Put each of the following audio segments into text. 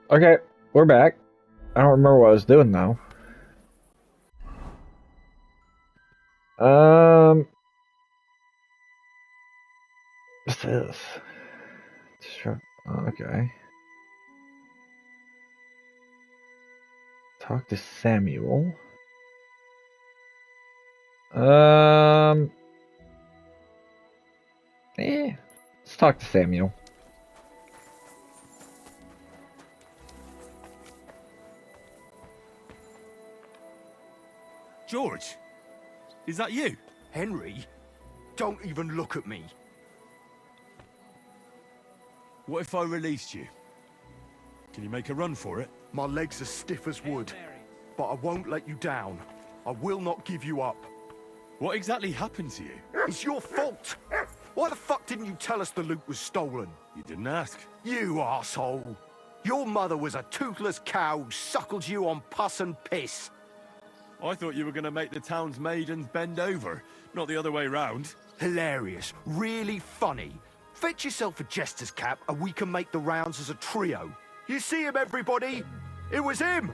Okay, we're back. I don't remember what I was doing though. Um, what's this? Sure. Okay. Talk to Samuel. Um, let's talk to Samuel. George, is that you? Henry, don't even look at me. What if I released you? Can you make a run for it? My legs are stiff as wood, but I won't let you down. I will not give you up. What exactly happened to you? It's your fault. Why the fuck didn't you tell us the loot was stolen? You didn't ask. You arsehole. Your mother was a toothless cow who suckled you on pus and piss. I thought you were going to make the town's maidens bend over, not the other way round. Hilarious. Really funny. Fetch yourself a jester's cap and we can make the rounds as a trio. You see him, everybody? It was him.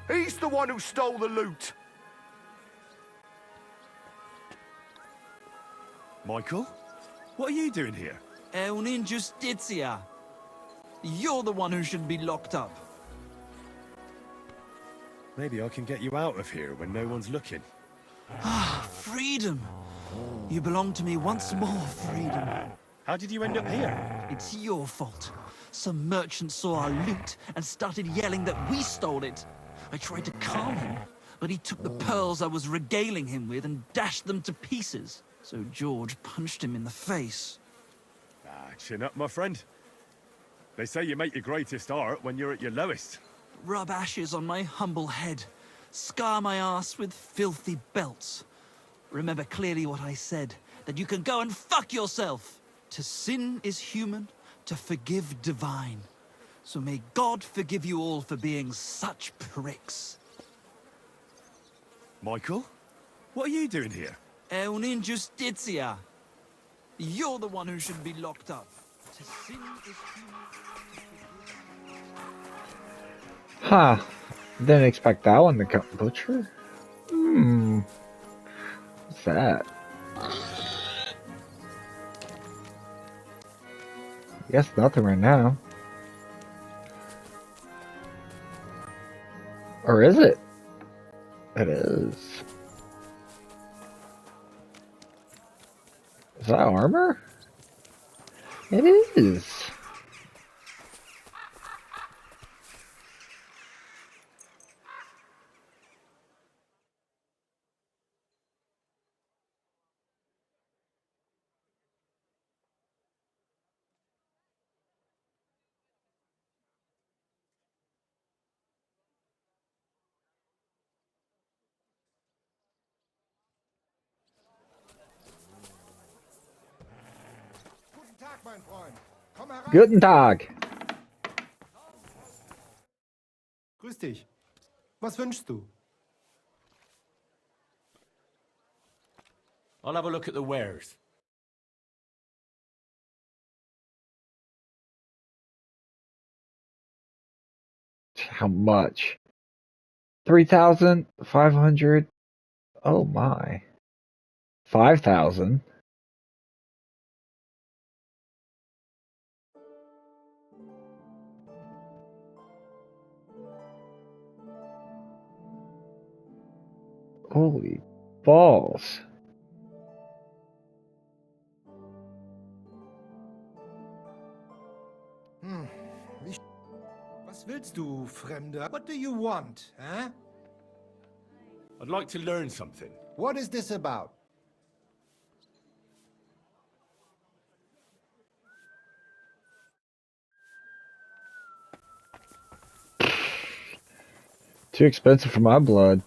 He's the one who stole the loot. Michael? What are you doing here? È un'ingiustizia. You're the one who should be locked up. Maybe I can get you out of here when no one's looking. Freedom. You belong to me once more, freedom. How did you end up here? It's your fault. Some merchant saw our loot and started yelling that we stole it. I tried to calm him, but he took the pearls I was regaling him with and dashed them to pieces. So George punched him in the face. Chin up, my friend. They say you make your greatest art when you're at your lowest. Rub ashes on my humble head. Scar my ass with filthy belts. Remember clearly what I said, that you can go and fuck yourself. To sin is human, to forgive divine. So may God forgive you all for being such pricks. Michael? What are you doing here? È un'ingiustizia. You're the one who should be locked up. To sin is human. Huh. Didn't expect that one to come. Butcher? What's that? I guess nothing right now. Or is it? It is. Is that armor? It is. Guten Tag. Grüß dich. Was wünschst du? I'll have a look at the wares. How much? 3,500? Oh my. 5,000? Holy balls. Was willst du, Fremder? What do you want, huh? I'd like to learn something. What is this about? Too expensive for my blood.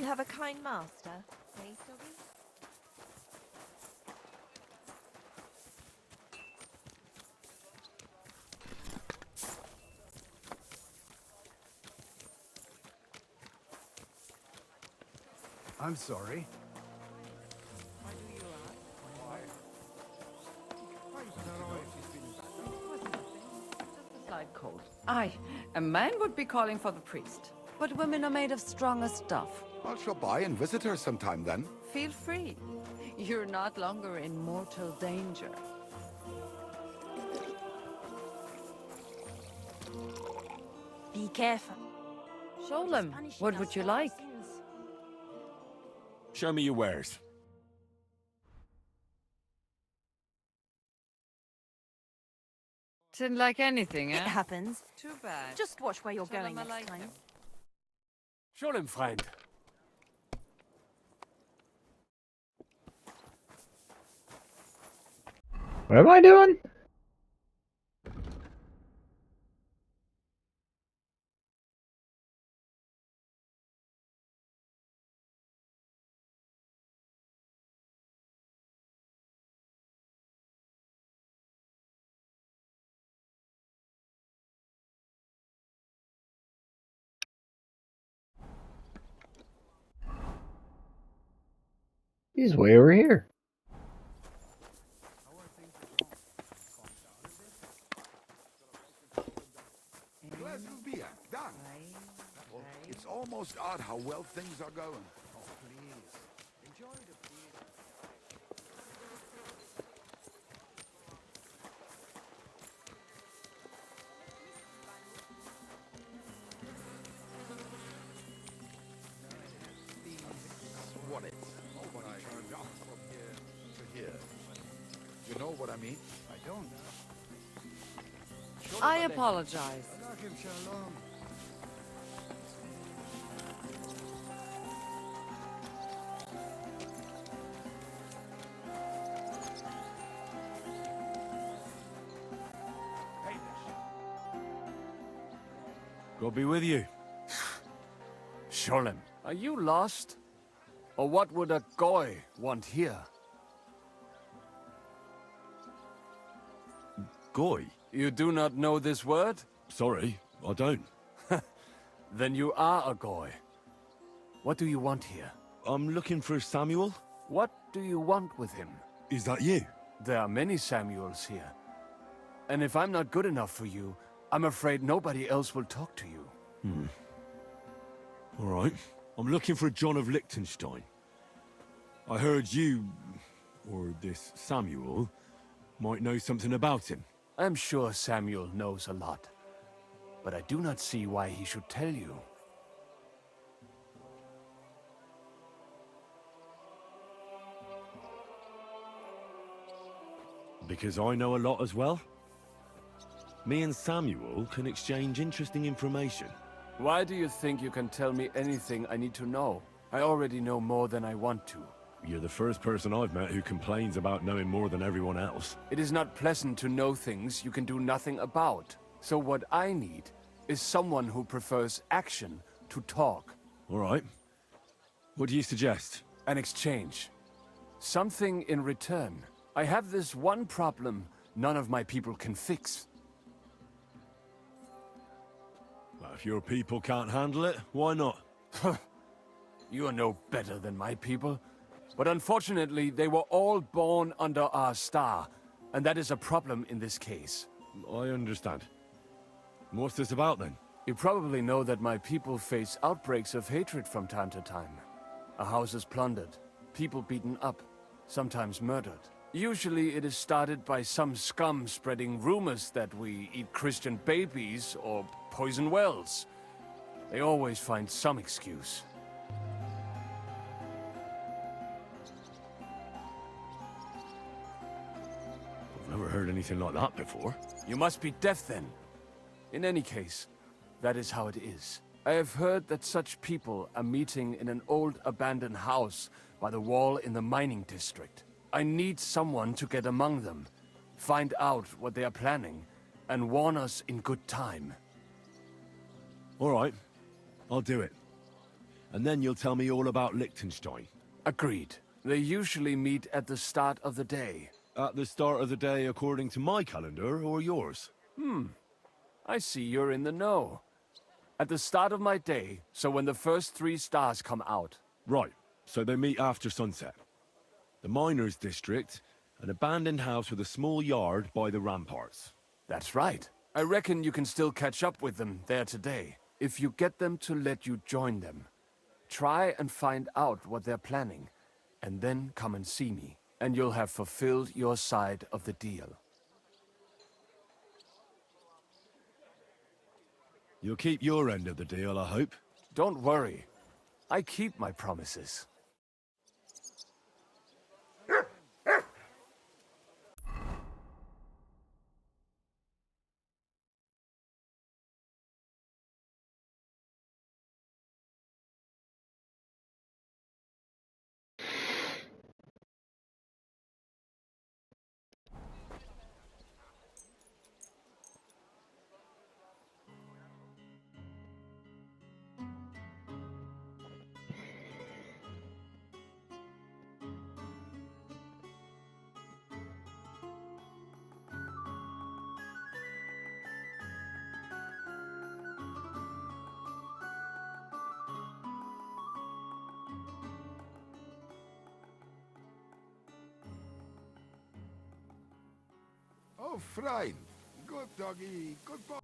have a kind master, eh, Dobby? I'm sorry. Slight cold. Aye, a man would be calling for the priest. But women are made of stronger stuff. I'll stop by and visit her sometime then. Feel free. You're not longer in mortal danger. Be careful. Sholem, what would you like? Show me your wares. Didn't like anything, It eh? happens. Too bad. Just watch where you're Tell going him I next like time. him. Show him, friend. What am I doing? He's way over here. Glass of beer, done. Well, it's almost odd how well things are going. Oh, please. Enjoy the beer. What it? What I turned off from here to here. You know what I mean? I don't. I apologize. God be with you. Sholem, are you lost? Or what would a goy want here? Goy? You do not know this word? Sorry, I don't. Then you are a goy. What do you want here? I'm looking for Samuel. What do you want with him? Is that you? There are many Samuels here. And if I'm not good enough for you, I'm afraid nobody else will talk to you. All right. I'm looking for John of Liechtenstein. I heard you, or this Samuel, might know something about him. I'm sure Samuel knows a lot. But I do not see why he should tell you. Because I know a lot as well. Me and Samuel can exchange interesting information. Why do you think you can tell me anything I need to know? I already know more than I want to. You're the first person I've met who complains about knowing more than everyone else. It is not pleasant to know things you can do nothing about. So what I need is someone who prefers action to talk. All right. What do you suggest? An exchange. Something in return. I have this one problem none of my people can fix. Well, if your people can't handle it, why not? You are no better than my people. But unfortunately, they were all born under our star, and that is a problem in this case. I understand. What's this about then? You probably know that my people face outbreaks of hatred from time to time. A house is plundered, people beaten up, sometimes murdered. Usually it is started by some scum spreading rumors that we eat Christian babies or poison wells. They always find some excuse. I've never heard anything like that before. You must be deaf then. In any case, that is how it is. I have heard that such people are meeting in an old abandoned house by the wall in the mining district. I need someone to get among them, find out what they are planning, and warn us in good time. All right. I'll do it. and then you'll tell me all about Liechtenstein. Agreed. They usually meet at the start of the day. At the start of the day according to my calendar, or yours? I see you're in the know. At the start of my day, so when the first 3 stars come out. Right, so they meet after sunset. The miners' district, an abandoned house with a small yard by the ramparts. That's right. I reckon you can still catch up with them there today, if you get them to let you join them. Try and find out what they're planning, and then come and see me, and you'll have fulfilled your side of the deal. You'll keep your end of the deal, I hope. Don't worry. I keep my promises. Oh, Freund. Good doggy. Good boy.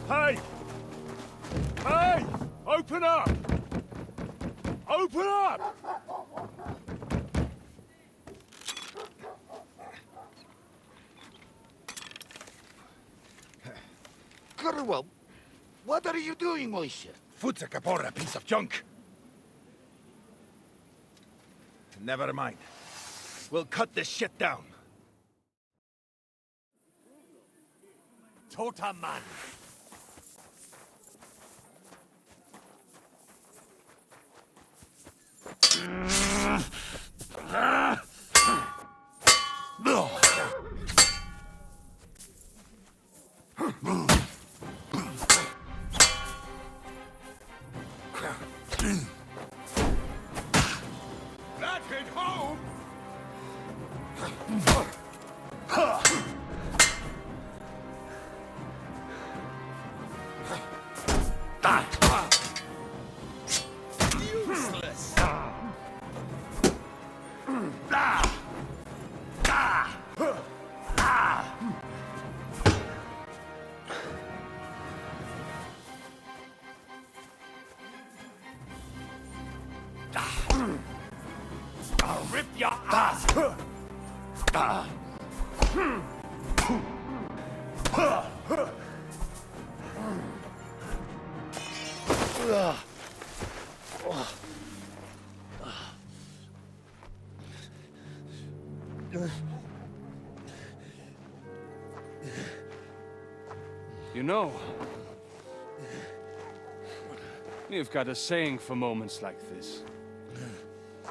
Hey! Hey! Open up! Open up! Well, what are you doing, Moishe? Foot's a caporra, piece of junk. Never mind. We'll cut this shit down. toter Mann! That hit home! Useless! I'll rip your ass! You know, you've got a saying for moments like this.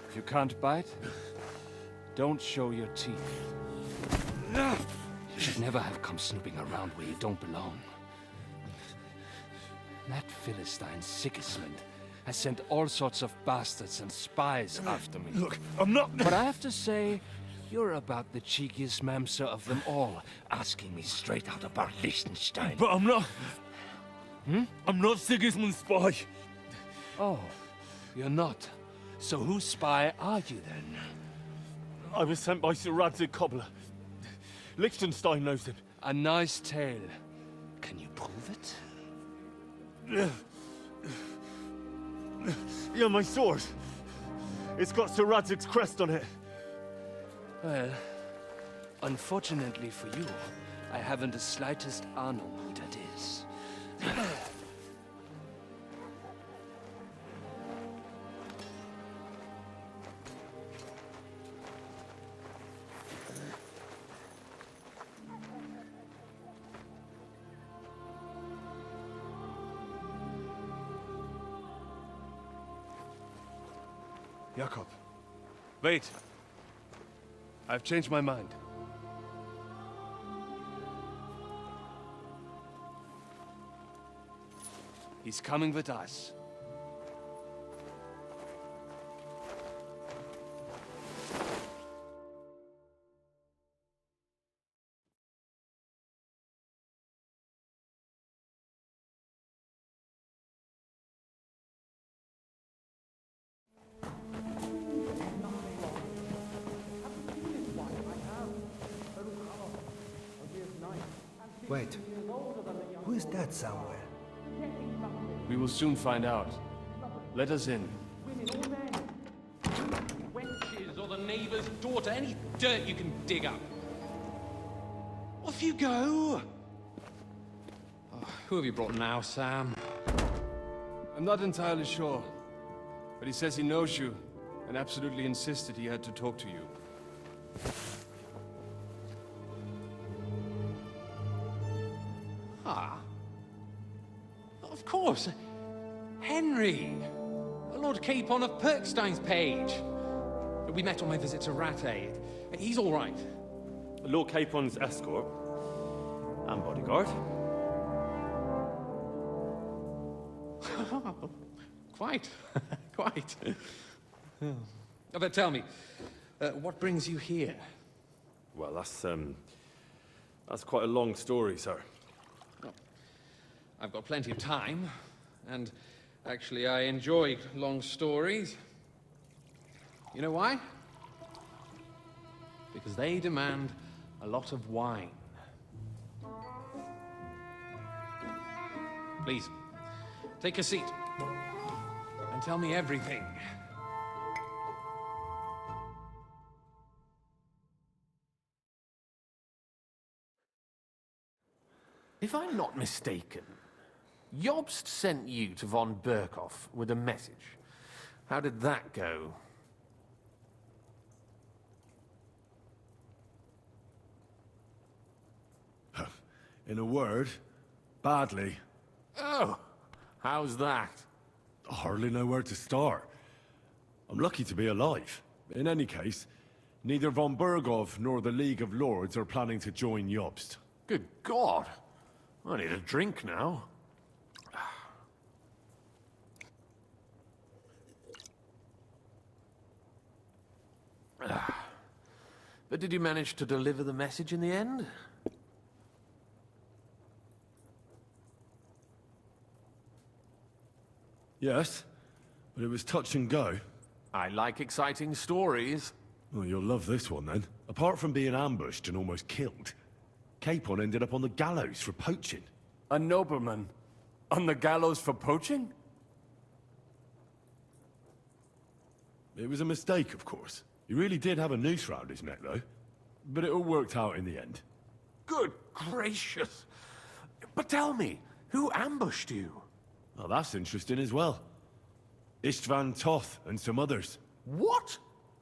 If you can't bite, don't show your teeth. You should never have come snooping around where you don't belong. That Philistine Sigismund has sent all sorts of bastards and spies after me. Look, I'm not... But I have to say, you're about the cheekiest mamser of them all, asking me straight out about Liechtenstein. But I'm not... I'm not Sigismund's spy. Oh, you're not. So whose spy are you then? I was sent by Sir Radzig Cobbler. Liechtenstein knows him. A nice tale. Can you prove it? Yeah, my sword. It's got Sir Radzig's crest on it. Well, unfortunately for you, I haven't the slightest ahnung who that is. Jakob. Wait. I've changed my mind. He's coming with us. Wait. Who is that somewhere? We will soon find out. Let us in. Wenches or the neighbor's daughter, any dirt you can dig up. Off you go! Oh, who have you brought now, Sam? I'm not entirely sure, but he says he knows you and absolutely insisted he had to talk to you. Ah. Of course. Henry. Lord Capon of Perkstein's page. We met on my visit to Rattay. He's all right. Lord Capon's escort. And bodyguard. Quite. Quite. But tell me, what brings you here? Well, that's quite a long story, sir. Well, I've got plenty of time, and actually I enjoy long stories. You know why? Because they demand a lot of wine. Please, take a seat and tell me everything. If I'm not mistaken, Jobst sent you to von Berkhoff with a message. How did that go? In a word, badly. Oh, how's that? I hardly know where to start. I'm lucky to be alive. In any case, neither von Berghoff nor the League of Lords are planning to join Jobst. Good God. I need a drink now. But did you manage to deliver the message in the end? Yes, but it was touch and go. I like exciting stories. Well, you'll love this one then. Apart from being ambushed and almost killed, Capon ended up on the gallows for poaching. A nobleman? On the gallows for poaching? It was a mistake, of course. He really did have a noose round his neck, though. But it all worked out in the end. Good gracious. But tell me, who ambushed you? Oh, that's interesting as well. Istvan Toth and some others. What?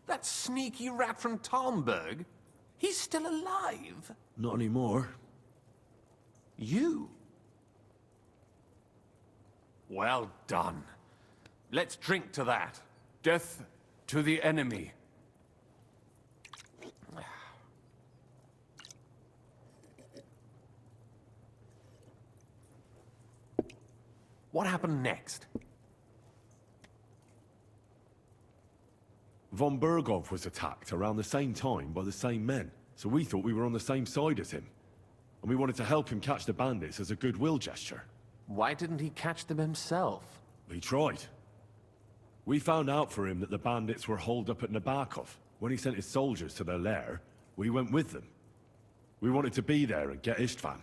That sneaky rat from Talmberg? He's still alive? Not anymore. You? Well done. Let's drink to that. Death to the enemy. What happened next? Von Berghoff was attacked around the same time by the same men, so we thought we were on the same side as him. And we wanted to help him catch the bandits as a goodwill gesture. Why didn't he catch them himself? He tried. We found out for him that the bandits were holed up at Nabokov. When he sent his soldiers to their lair, we went with them. We wanted to be there and get Istvan.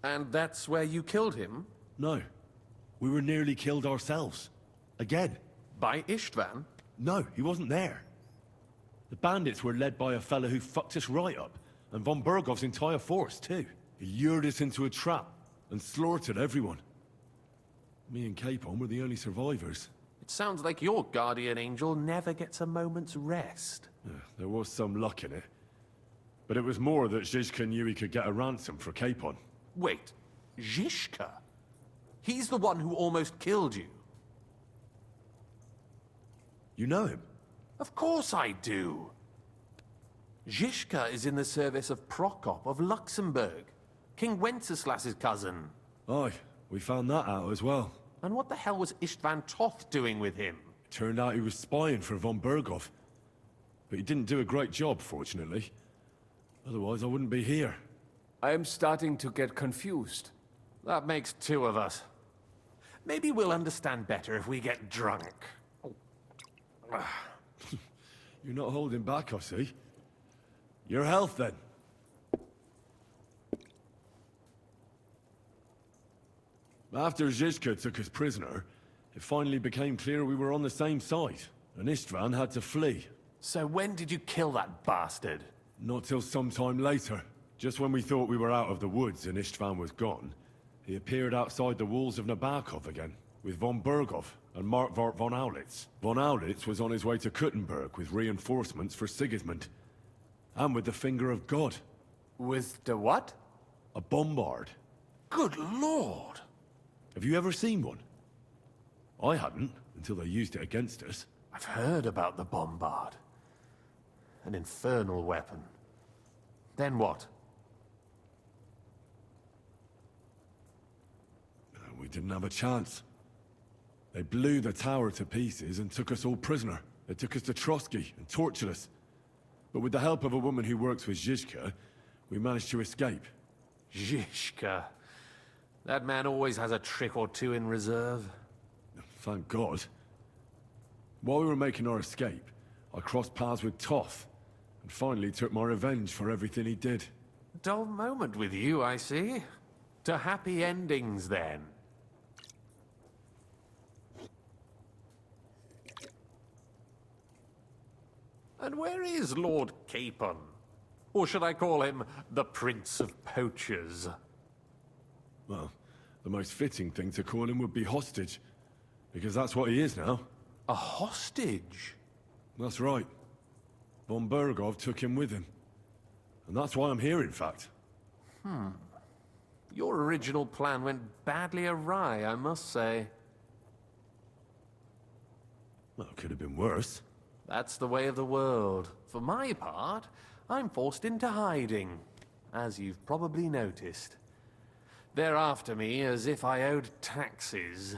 And that's where you killed him? No. We were nearly killed ourselves. Again. By Istvan? No, he wasn't there. The bandits were led by a fella who fucked us right up, and von Berghoff's entire force, too. He lured us into a trap and slaughtered everyone. Me and Capon were the only survivors. It sounds like your guardian angel never gets a moment's rest. Yeah, there was some luck in it. But it was more that Zizka knew he could get a ransom for Capon. Wait, Zizka? He's the one who almost killed you. You know him? Of course I do. Zizka is in the service of Prokop of Luxembourg, King Wenceslas's cousin. Aye, we found that out as well. And what the hell was Istvan Toth doing with him? It turned out he was spying for von Berghoff. But he didn't do a great job, fortunately. Otherwise, I wouldn't be here. I am starting to get confused. That makes two of us. Maybe we'll understand better if we get drunk. You're not holding back, I see. Your health, then. After Zizka took us prisoner, it finally became clear we were on the same side, and Istvan had to flee. So when did you kill that bastard? Not till some time later. Just when we thought we were out of the woods and Istvan was gone, he appeared outside the walls of Nabokov again, with von Berghoff and Markvart von Aulitz. Von Aulitz was on his way to Kuttenberg with reinforcements for Sigismund. And with the finger of God. With the what? A bombard. Good lord! Have you ever seen one? I hadn't, until they used it against us. I've heard about the bombard. An infernal weapon. Then what? We didn't have a chance. They blew the tower to pieces and took us all prisoner. They took us to Trotsky and tortured us. But with the help of a woman who works with Zizka, we managed to escape. Zizka. That man always has a trick or two in reserve. Thank God. While we were making our escape, I crossed paths with Toth, and finally took my revenge for everything he did. Dull moment with you, I see. To happy endings, then. And where is Lord Capon? Or should I call him the Prince of Poachers? Well, the most fitting thing to call him would be hostage, because that's what he is now. A hostage? That's right. Von Berghoff took him with him. And that's why I'm here, in fact. Your original plan went badly awry, I must say. Well, it could have been worse. That's the way of the world. For my part, I'm forced into hiding, as you've probably noticed. They're after me as if I owed taxes.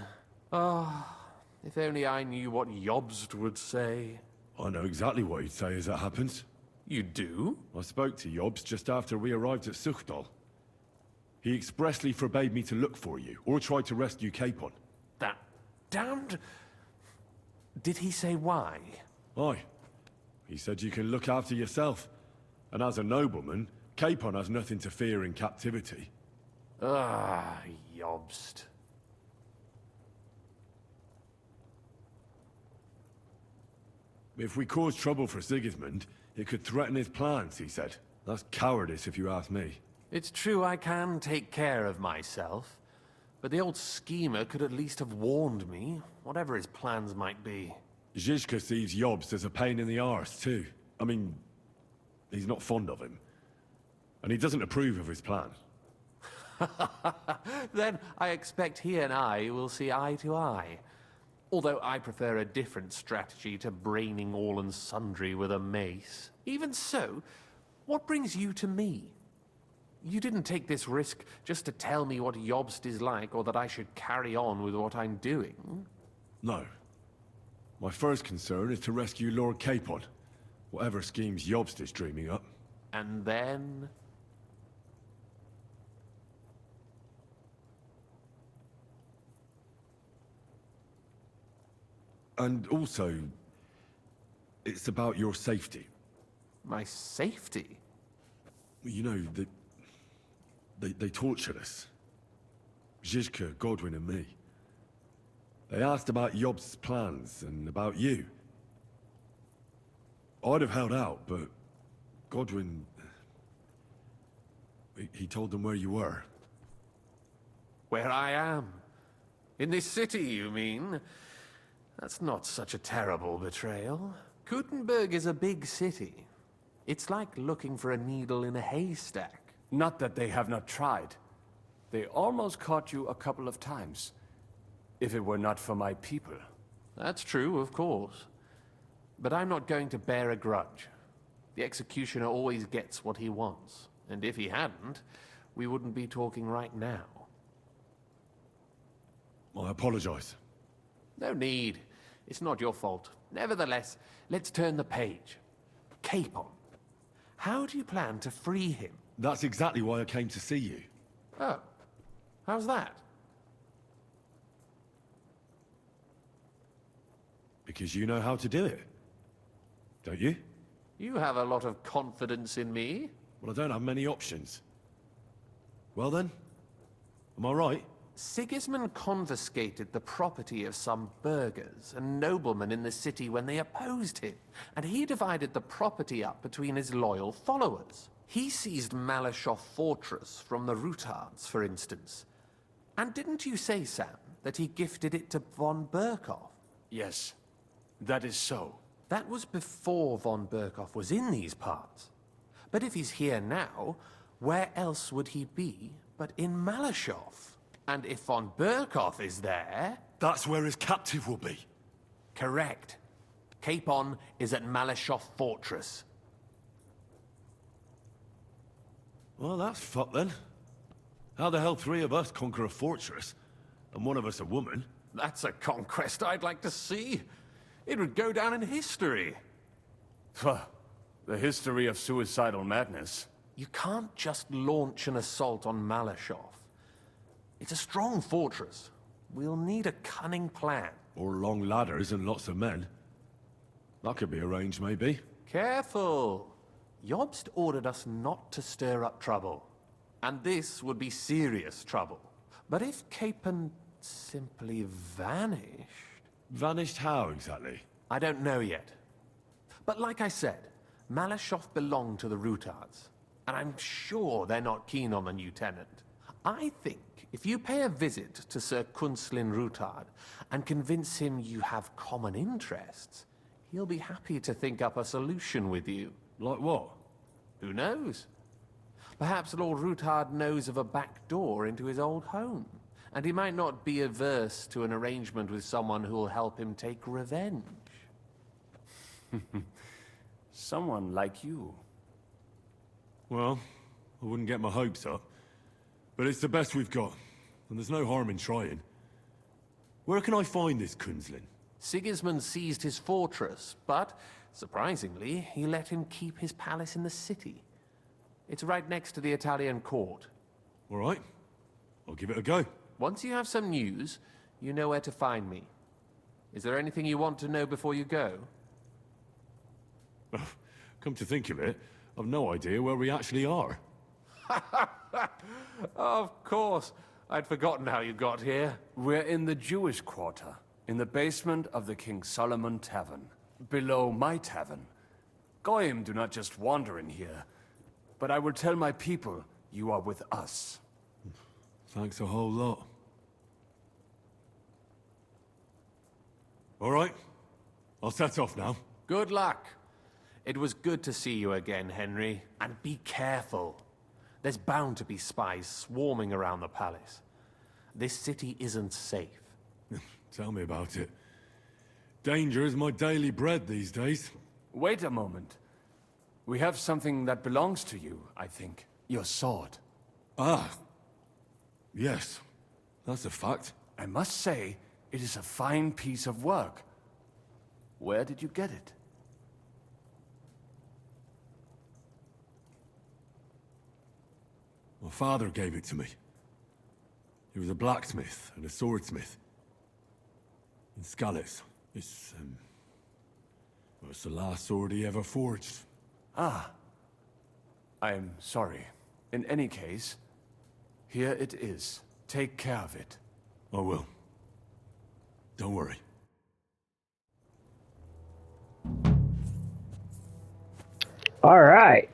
Ah, if only I knew what Jobst would say. I know exactly what he'd say as that happens. You do? I spoke to Jobst just after we arrived at Suchdal. He expressly forbade me to look for you, or try to rescue Capon. That damned... Did he say why? Aye. He said you can look after yourself. And as a nobleman, Capon has nothing to fear in captivity. Ah, Jobst. If we cause trouble for Sigismund, it could threaten his plans, he said. That's cowardice if you ask me. It's true I can take care of myself, but the old schemer could at least have warned me, whatever his plans might be. Zizka sees Jobst as a pain in the arse, too. I mean, he's not fond of him. And he doesn't approve of his plan. Then I expect he and I will see eye to eye. Although I prefer a different strategy to braining all and sundry with a mace. Even so, what brings you to me? You didn't take this risk just to tell me what Jobst is like, or that I should carry on with what I'm doing. No. My first concern is to rescue Lord Capon, whatever schemes Jobst is dreaming up. And then... And also, it's about your safety. My safety? You know, they tortured us. Zizka, Godwin and me. They asked about Jobst's plans and about you. I'd have held out, but Godwin... He told them where you were. Where I am? In this city, you mean? That's not such a terrible betrayal. Kuttenberg is a big city. It's like looking for a needle in a haystack. Not that they have not tried. They almost caught you a couple of times. If it were not for my people. That's true, of course. But I'm not going to bear a grudge. The executioner always gets what he wants. And if he hadn't, we wouldn't be talking right now. I apologize. No need. It's not your fault. Nevertheless, let's turn the page. Capon. How do you plan to free him? That's exactly why I came to see you. Oh. How's that? Because you know how to do it. Don't you? You have a lot of confidence in me. Well, I don't have many options. Well then, am I right? Sigismund confiscated the property of some burghers and noblemen in the city when they opposed him, and he divided the property up between his loyal followers. He seized Malashov Fortress from the Rutards, for instance. And didn't you say, Sam, that he gifted it to von Berkhoff? Yes, that is so. That was before von Berkhoff was in these parts. But if he's here now, where else would he be but in Malashov? And if von Berkhoff is there... That's where his captive will be. Correct. Capon is at Malashov Fortress. Well, that's fucked then. How the hell three of us conquer a fortress, and one of us a woman? That's a conquest I'd like to see. It would go down in history. The history of suicidal madness. You can't just launch an assault on Malashov. It's a strong fortress. We'll need a cunning plan. Or long ladders and lots of men. That could be arranged, maybe. Careful! Jobst ordered us not to stir up trouble. And this would be serious trouble. But if Capon simply vanished... Vanished how, exactly? I don't know yet. But like I said, Malashov belonged to the Rutards. And I'm sure they're not keen on the new tenant. I think if you pay a visit to Sir Kunslin Rutard and convince him you have common interests, he'll be happy to think up a solution with you. Like what? Who knows? Perhaps Lord Ruthard knows of a back door into his old home, and he might not be averse to an arrangement with someone who'll help him take revenge. Someone like you. Well, I wouldn't get my hopes up. But it's the best we've got, and there's no harm in trying. Where can I find this Kunzlin? Sigismund seized his fortress, but, surprisingly, he let him keep his palace in the city. It's right next to the Italian court. All right. I'll give it a go. Once you have some news, you know where to find me. Is there anything you want to know before you go? Come to think of it, I've no idea where we actually are. Of course. I'd forgotten how you got here. We're in the Jewish quarter, in the basement of the King Solomon Tavern, below my tavern. Goyim do not just wander in here, but I will tell my people you are with us. Thanks a whole lot. All right. I'll set off now. Good luck. It was good to see you again, Henry. And be careful. There's bound to be spies swarming around the palace. This city isn't safe. Tell me about it. Danger is my daily bread these days. Wait a moment. We have something that belongs to you, I think. Your sword. Ah. Yes. That's a fact. I must say, it is a fine piece of work. Where did you get it? My father gave it to me. He was a blacksmith and a swordsmith. In Skalitz. Well, it's the last sword he ever forged. Ah. I'm sorry. In any case, here it is. Take care of it. I will. Don't worry. All right.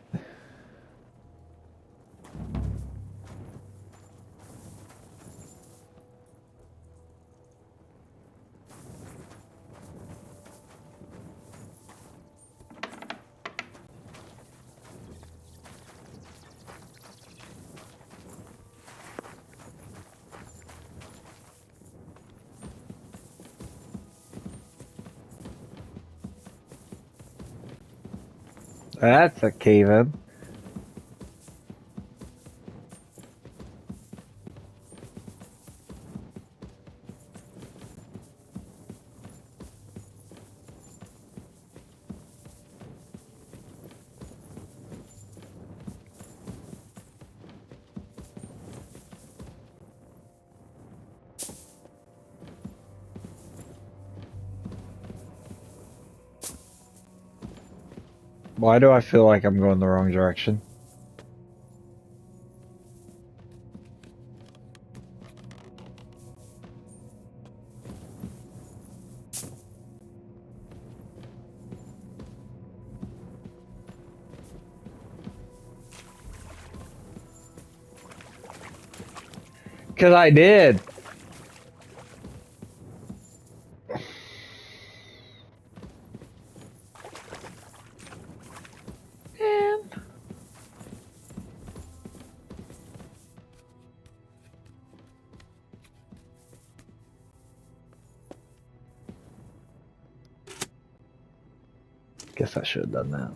That's a cave-in. Why do I feel like I'm going the wrong direction? Because I did. Guess I should have done that.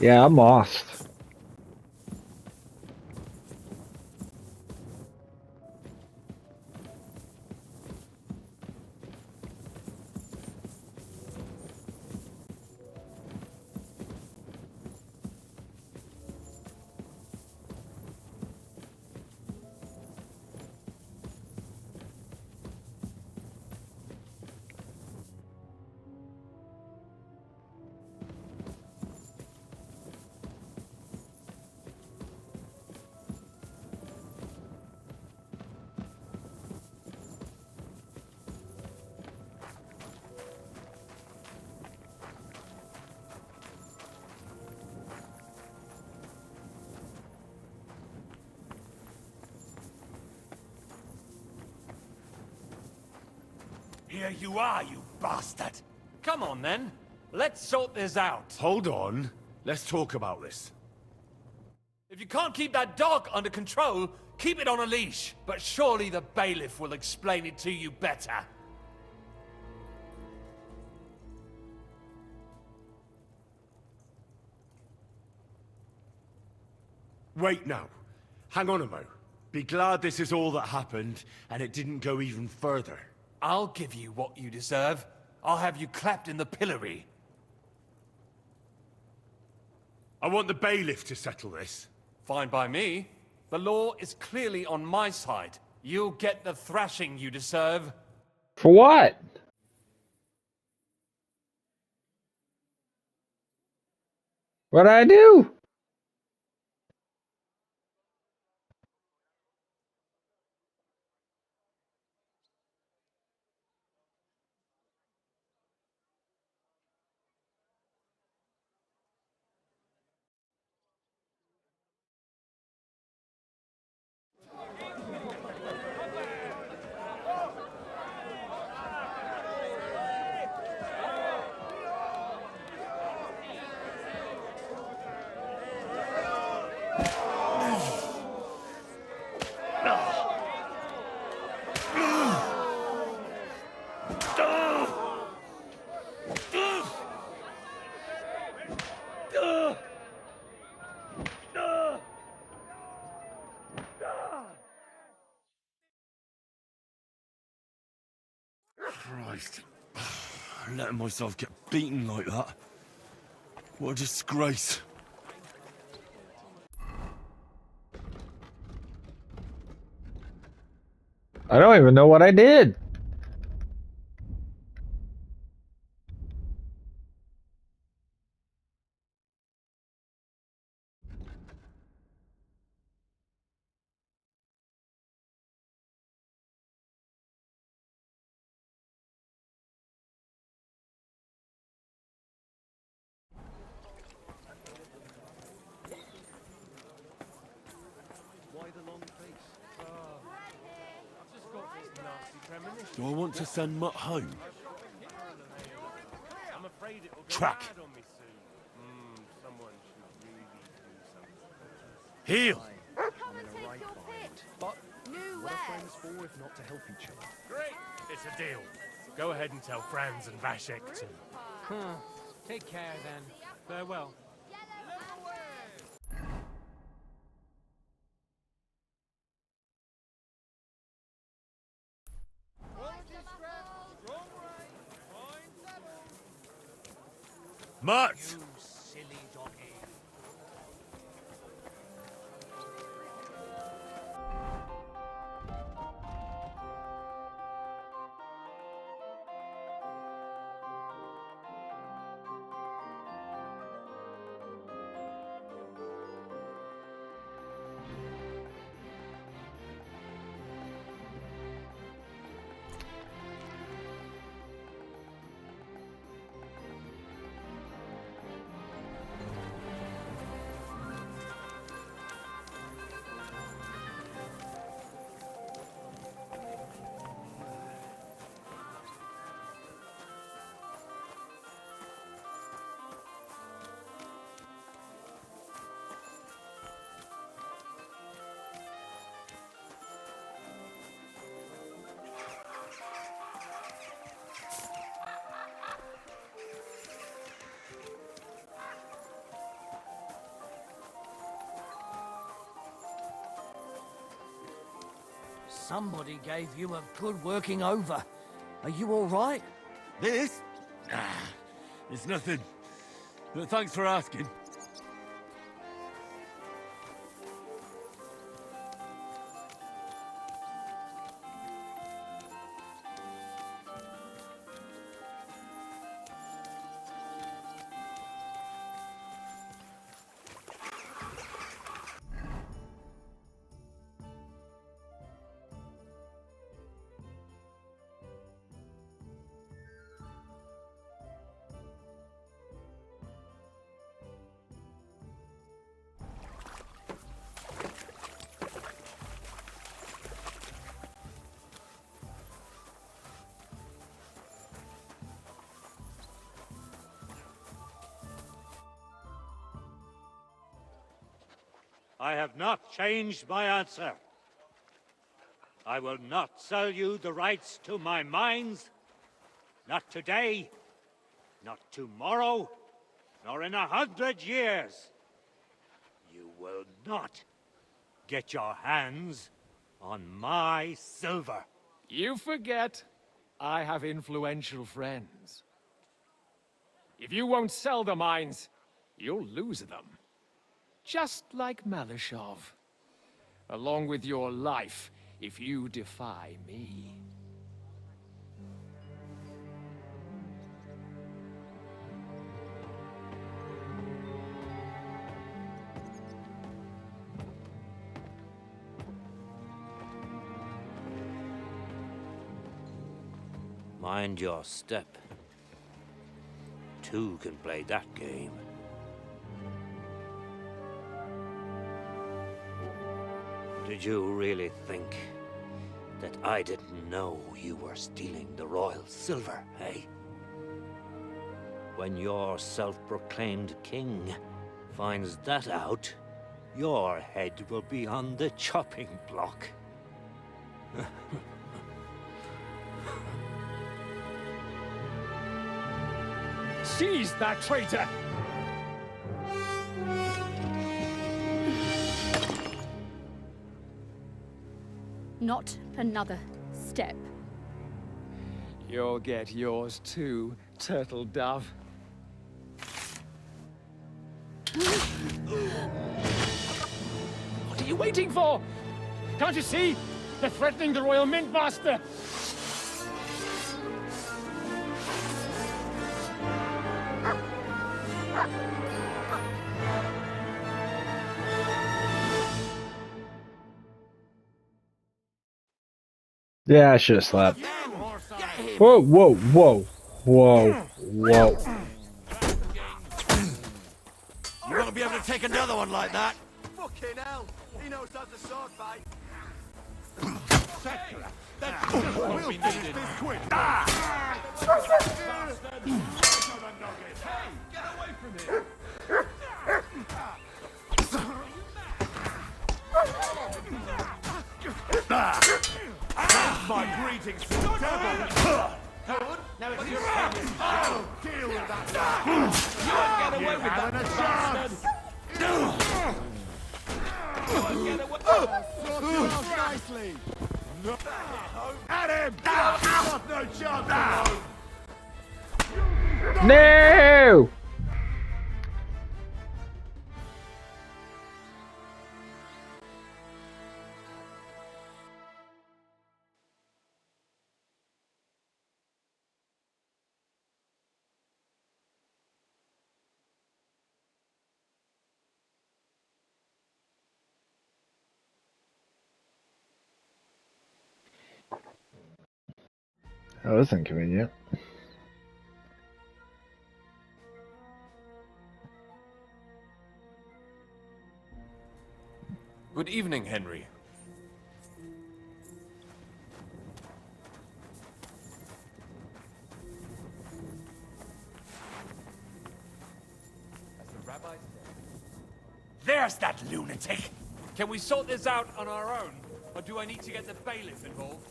Yeah, I'm lost. Here you are, you bastard! Come on, then. Let's sort this out. Hold on. Let's talk about this. If you can't keep that dog under control, keep it on a leash. But surely the bailiff will explain it to you better. Wait now. Hang on a mo. Be glad this is all that happened, and it didn't go even further. I'll give you what you deserve. I'll have you clapped in the pillory. I want the bailiff to settle this. Fine by me. The law is clearly on my side. You'll get the thrashing you deserve. For what? What'd I do? Christ. Letting myself get beaten like that. What a disgrace. I don't even know what I did. Do I want to send Mutt home? I'm afraid it will go Track. bad on me soon. Someone should really do something. Heel! But what are friends for if not to help each other? Great! It's a deal. Go ahead and tell Franz and Vashek too. Take care then. Farewell. Mutt! Silly doggy. Somebody gave you a good working over. Are you all right? This? It's nothing. But thanks for asking. I have not changed my answer. I will not sell you the rights to my mines. Not today, not tomorrow, nor in 100 years. You will not get your hands on my silver. You forget I have influential friends. If you won't sell the mines, you'll lose them. Just like Malishov. Along with your life, if you defy me. Mind your step. Two can play that game. Did you really think that I didn't know you were stealing the royal silver, eh? When your self-proclaimed king finds that out, your head will be on the chopping block. Seize that traitor! Not another step. You'll get yours too, turtle dove. What are you waiting for? Can't you see? They're threatening the Royal Mint Master! Yeah, I should have slept. Whoa, whoa, whoa, whoa, whoa. You won't be able to take another one like that. Fucking hell! He knows how to sword fight. That's just what we needed. Hey, get away from here! My greetings from the devil. Now it's your turn. Deal with that. You won't get away with that, bastard! You won't get away. Nicely. At him! Got no chance. No! Oh, that's inconvenient. Good evening, Henry. As the rabbi said. There's that lunatic! Can we sort this out on our own? Or do I need to get the bailiff involved?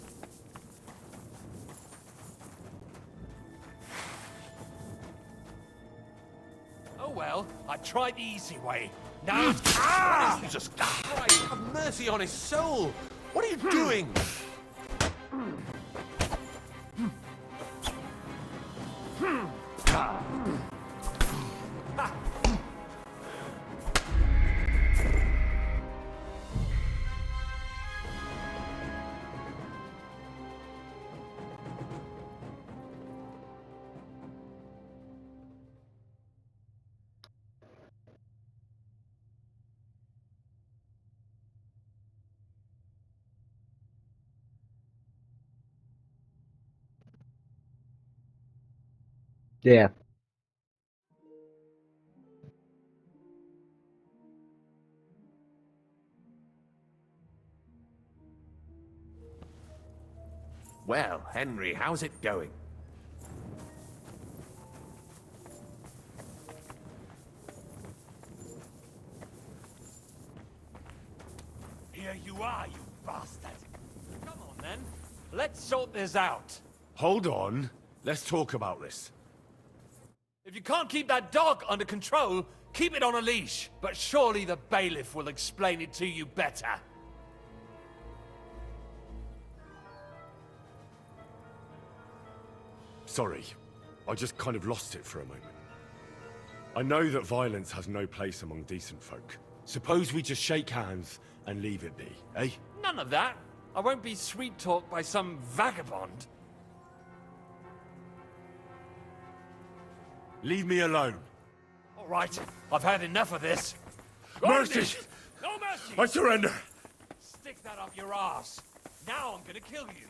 Oh well, I tried the easy way. Now Jesus Christ, have mercy on his soul! What are you doing? Yeah. Well, Henry, how's it going? you are, you bastard! Come on, then. Let's sort this out. Hold on. Let's talk about this. If you can't keep that dog under control, keep it on a leash. But surely the bailiff will explain it to you better. Sorry. I just kind of lost it for a moment. I know that violence has no place among decent folk. Suppose we just shake hands and leave it be, eh? None of that. I won't be sweet-talked by some vagabond. Leave me alone. All right, I've had enough of this. Mercy! No mercy! I surrender! Stick that up your ass. Now I'm gonna kill you.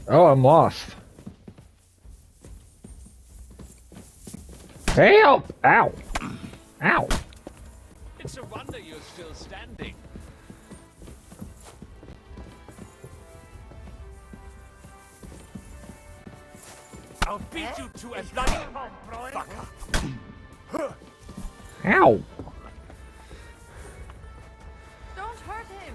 Oh, I'm lost. Help! Ow! Ow! It's a wonder you're still standing. I'll beat you to a bloody fucker. Ow! Don't hurt him!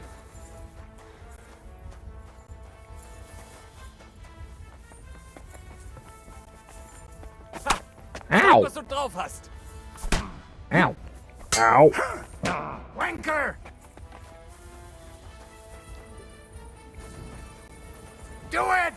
Ow! Was du drauf hast. Ow! Ow! Wanker! Do it!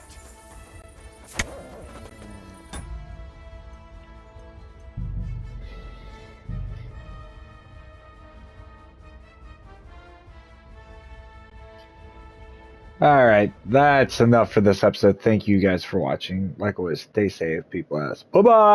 Alright, that's enough for this episode. Thank you guys for watching. Like always, stay safe, people ass. Bye-bye!